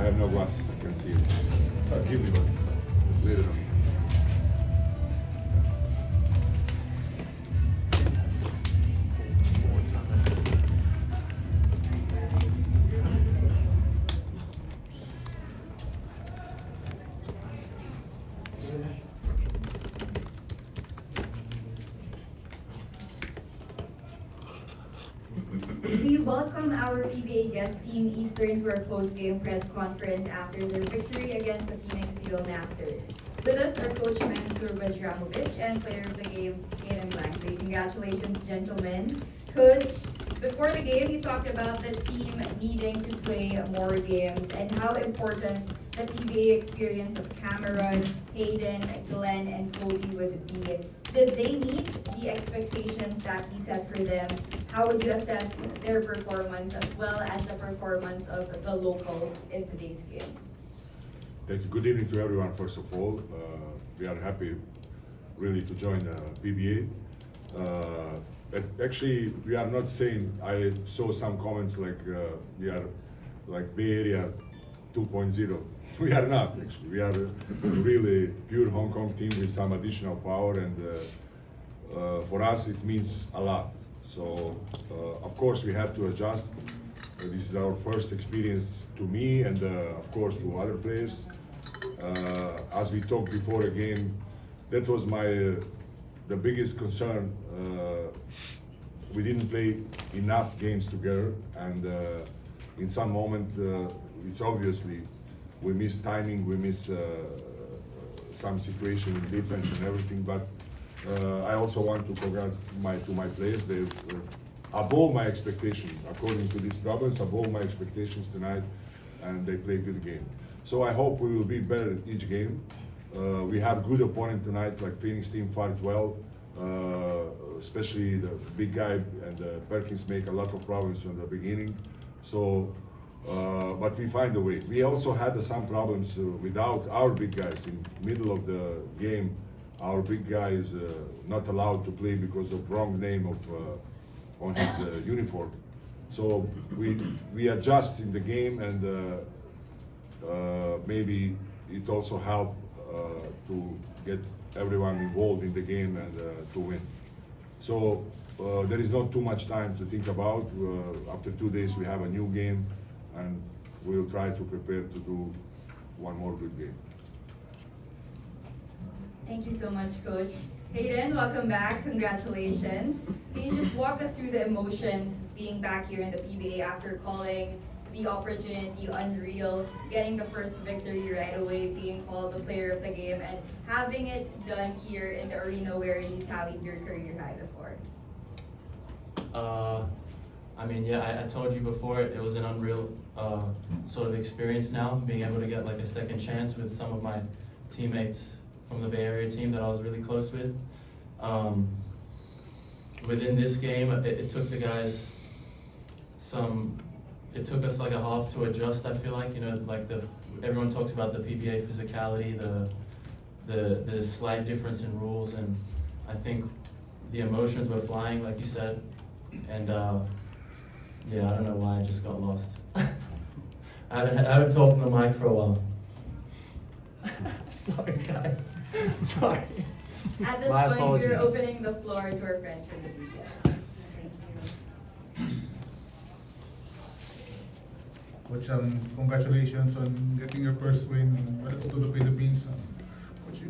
I have no glasses, I can see it. Give me one. Later on. We welcome our PBA guest Team Eastern to our post-game press conference after their victory against the Phoenix Field Masters. With us are Coach Mensur Bajramovic and player of the game, Hayden Blankley. Congratulations, gentlemen. Coach, before the game, you talked about the team needing to play more games and how important the PBA experience of Cameron, Hayden, Glenn, and Cody would be. Did they meet the expectations that we set for them? How would you assess their performance as well as the performance of the locals in today's game? Thank you. Good evening to everyone, first of all. We are happy really to join PBA. Actually, we are not saying, I saw some comments like we are like Bay Area 2.0. We are not, actually. We are a really pure Hong Kong team with some additional power, and for us it means a lot. So, of course, we have to adjust. This is our first experience to me and, of course, to other players. As we talked before a game, that was the biggest concern. We didn't play enough games together, and in some moment, it's obviously we miss timing, we miss some situation in defense and everything. But I also want to congratulate my players. They above my expectations, according to these problems, above my expectations tonight, and they play good game. So I hope we will be better each game. We have good opponent tonight, like Phoenix team fight well, especially the big guy, and Perkins make a lot of problems in the beginning. So, but we find a way. We also had some problems without our big guys in middle of the game. Our big guy is not allowed to play because of wrong name of on his uniform. So we adjust in the game, and maybe it also helped to get everyone involved in the game and to win. So there is not too much time to think about. After 2 days we have a new game, and we will try to prepare to do one more good game. Thank you so much, Coach. Hayden, welcome back. Congratulations. Can you just walk us through the emotions being back here in the PBA after calling the opportunity unreal, getting the first victory right away, being called the player of the game, and having it done here in the arena where you tallied your career high before? I mean, yeah, I told you before, it was an unreal sort of experience now, being able to get like a second chance with some of my teammates from the Bay Area team that I was really close with. Within this game, it took the guys it took us like a half to adjust, I feel like, like everyone talks about the PBA physicality, the slight difference in rules, and I think the emotions were flying, like you said, and yeah, I don't know why I just got lost. I haven't talked on the mic for a while. Sorry, guys. Sorry. At this My point, apologies. we're opening the floor to our friends from the media. Thank you. Coach, congratulations on getting your first win to the Philippines. Coach,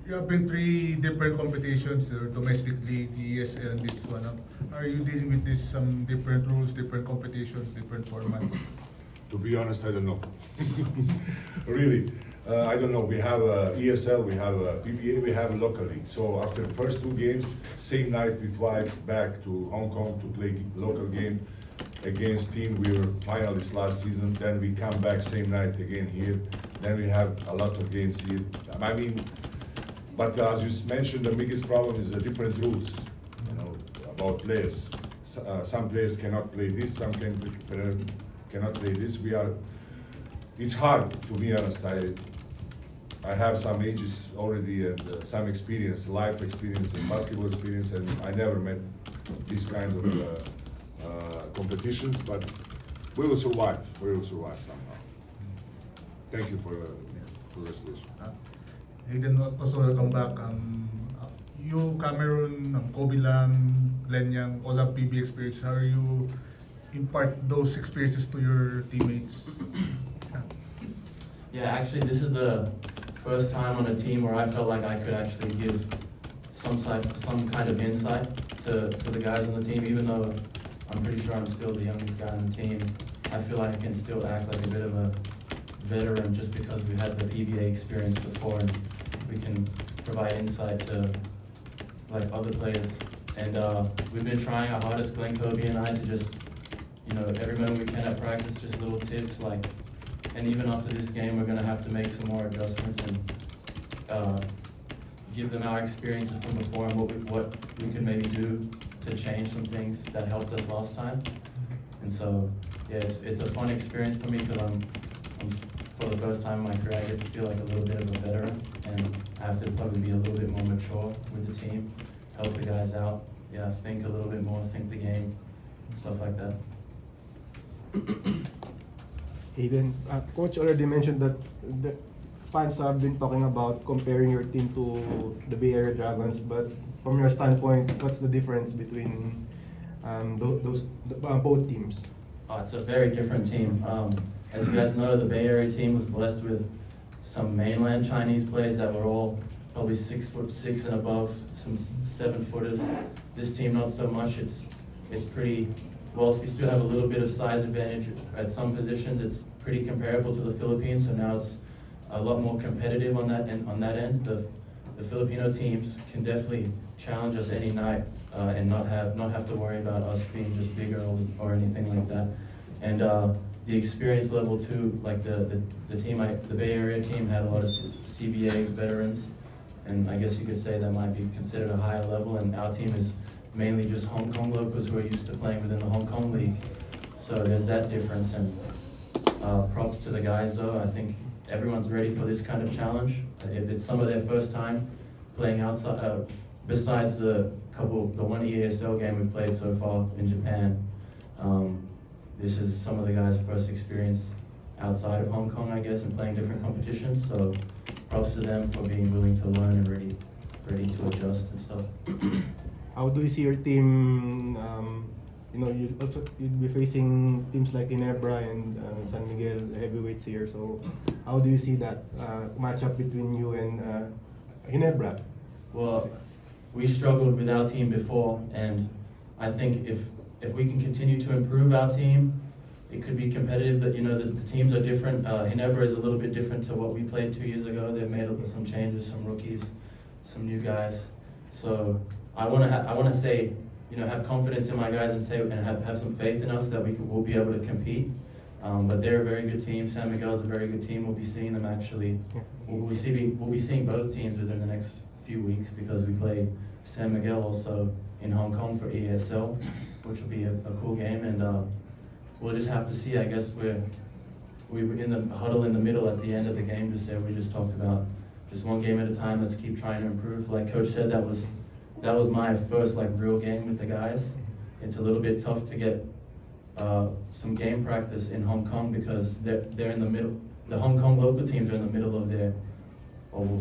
you have been 3 different competitions, domestic league, the ESL, and this one. Are you dealing with this some different rules, different competitions, different formats? To be honest, I don't know. Really, I don't know. We have ESL, we have PBA, we have locally. So after the first 2 games, same night we fly back to Hong Kong to play local game against team we were finalists last season. Then we come back same night again here. Then we have a lot of games here. I mean, but as you mentioned, the biggest problem is the different rules, about players. Some players cannot play this, some cannot play this. It's hard, to be honest. I have some ages already and some experience, life experience and basketball experience, and I never met this kind of competitions, but we will survive. We will survive somehow. thank you for resolution. Hayden, also welcome back. You, Cameron, Kobe Lang, Glenn Yang, all have PB experience. How are you impart those experiences to your teammates? Yeah, actually, this is the first time on a team where I felt like I could actually give some kind of insight to the guys on the team, even though I'm pretty sure I'm still the youngest guy on the team. I feel like I can still act like a bit of a veteran just because we've had the PBA experience before, and we can provide insight to like other players. And we've been trying our hardest, Glenn, Kobe, and I, to just, every moment we can at practice, just little tips like. And even after this game, we're gonna have to make some more adjustments and give them our experiences from before and what we could maybe do to change some things that helped us last time. And so, yeah, it's a fun experience for me because I'm for the first time in my career, I get to feel like a little bit of a veteran, and I have to probably be a little bit more mature with the team, help the guys out, think a little bit more, think the game, stuff like that. Hayden, Coach already mentioned that the fans have been talking about comparing your team to the Bay Area Dragons, but from your standpoint, what's the difference between both teams? It's a very different team. As you guys know, the Bay Area team was blessed with some mainland Chinese players that were all probably 6'6" and above, some 7-footers. This team, not so much. It's pretty. Whilst we still have a little bit of size advantage at some positions, it's pretty comparable to the Philippines. So now it's a lot more competitive on that end. The Filipino teams can definitely challenge us any night and not have to worry about us being just bigger or anything like that. And the experience level too, like the Bay Area team had a lot of CBA veterans, and I guess you could say that might be considered a higher level. And our team is mainly just Hong Kong locals who are used to playing within the Hong Kong league. So there's that difference, and props to the guys though. I think everyone's ready for this kind of challenge. If it's some of their first time playing outside, besides the one EASL game we played so far in Japan, this is some of the guys' first experience outside of Hong Kong, I guess, and playing different competitions. So props to them for being willing to learn and ready to adjust and stuff. How do you see your team? You'd be facing teams like Ginebra and San Miguel heavyweights here. So how do you see that matchup between you and Ginebra? Well, we struggled with our team before, and I think if we can continue to improve our team, it could be competitive. That the teams are different. Ginebra is a little bit different to what we played 2 years ago. They've made some changes, some rookies, some new guys. So I want to say, have confidence in my guys and have some faith in us that we'll be able to compete. But they're a very good team. San Miguel's a very good team. We'll be seeing them actually. We'll be seeing both teams within the next few weeks because we play San Miguel also in Hong Kong for EASL, which will be a cool game. And we'll just have to see. I guess we were in the huddle in the middle at the end of the game to say we just talked about just one game at a time. Let's keep trying to improve. Like Coach said, that was my first real game with the guys. It's a little bit tough to get some game practice in Hong Kong because they're in the middle. The Hong Kong local teams are in the middle of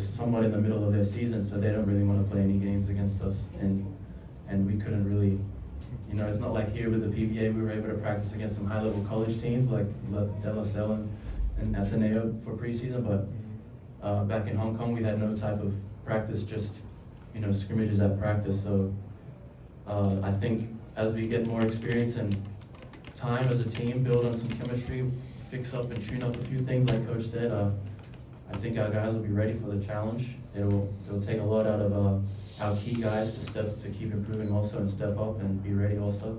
somewhat in the middle of their season, so they don't really want to play any games against us. And we couldn't really, it's not like here with the PBA we were able to practice against some high-level college teams like De La Salle and Ateneo for preseason, but back in Hong Kong we had no type of practice, just scrimmages at practice. So I think as we get more experience and time as a team, build on some chemistry, fix up and tune up a few things like Coach said, I think our guys will be ready for the challenge. It'll take a lot out of our key guys to keep improving also and step up and be ready also.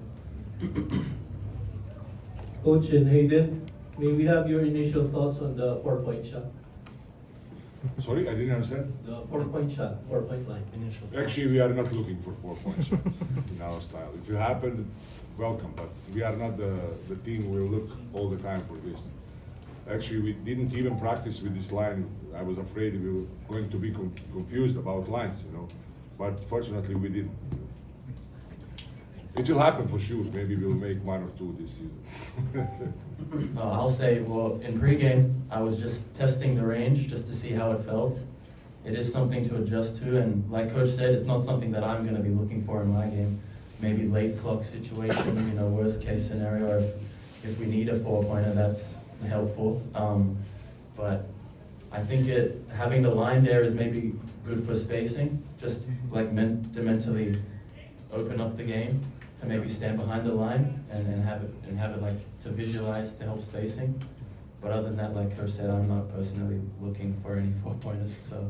Coach and Hayden, may we have your initial thoughts on the 4-point shot? Sorry, I didn't understand. The 4-point shot, 4-point line. Initial Actually, we are not looking for 4 points in our style. If it happened, welcome, but we are not the team who will look all the time for this. Actually, we didn't even practice with this line. I was afraid we were going to be confused about lines, but fortunately we didn't. It will happen for sure. Maybe we'll make 1 or 2 this season. I'll say, well, in pregame, I was just testing the range just to see how it felt. It is something to adjust to, and like Coach said, it's not something that I'm going to be looking for in my game. Maybe late clock situation, worst case scenario, or if we need a 4-pointer, that's helpful. But I think having the line there is maybe good for spacing, just like to mentally open up the game, to maybe stand behind the line and have it like to visualize to help spacing. But other than that, like Coach said, I'm not personally looking for any 4-pointers. So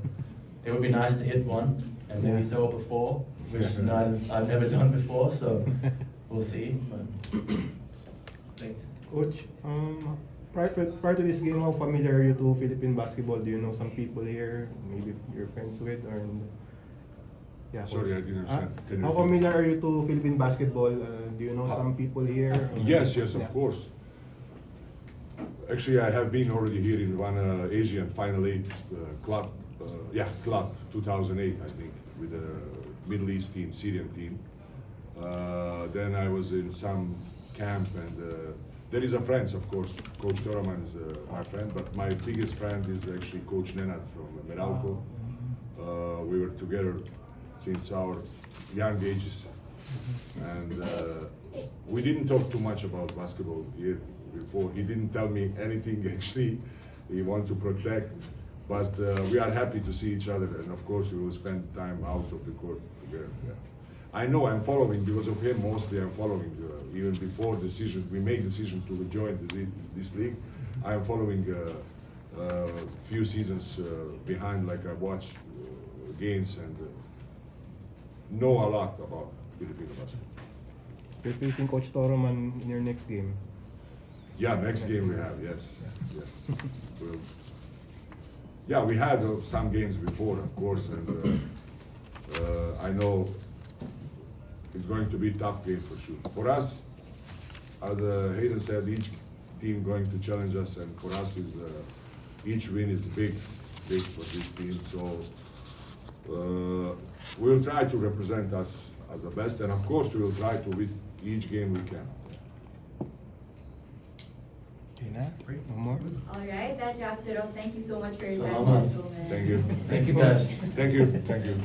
it would be nice to hit one and maybe throw up a 4, which I've never done before. So we'll see. But thanks. Coach, prior to this game, how familiar are you to Philippine basketball? Do you know some people here? Maybe you're friends with, or yeah. Sorry, Coach. I didn't understand. Can you How repeat? familiar are you to Philippine basketball? Do you know some people here? Yes, of Yeah. course. Actually, I have been already here in one Asian Final 8 club, club 2008, I think, with the Middle East team, Syrian team. Then I was in some camp, and there is a friend, of course. Coach Toraman is my friend, but my biggest friend is actually Coach Nenad from Meralco. We were together since our young ages, and we didn't talk too much about basketball here before. He didn't tell me anything actually. He wanted to protect, but we are happy to see each other, and of course we will spend time out of the court together. Yeah. I know I'm following because of him. Mostly I'm following even before we made decision to join this league. I'm following few seasons behind, like I watch games and know a lot about Filipino basketball. You're facing Coach Toroman in your next game. Yeah, next game we have, yes. Well, yeah, we had some games before, of course, and I know it's going to be a tough game for sure. For us, as Hayden said, each team going to challenge us, and for us is each win is big for this team. So we'll try to represent us as the best, and of course we will try to win each game we can. Okay na? No more? All right, that wraps it up. Thank you so much for your time, Salamat. gentlemen. Thank you. Thank you, guys. Thank you. Thank you.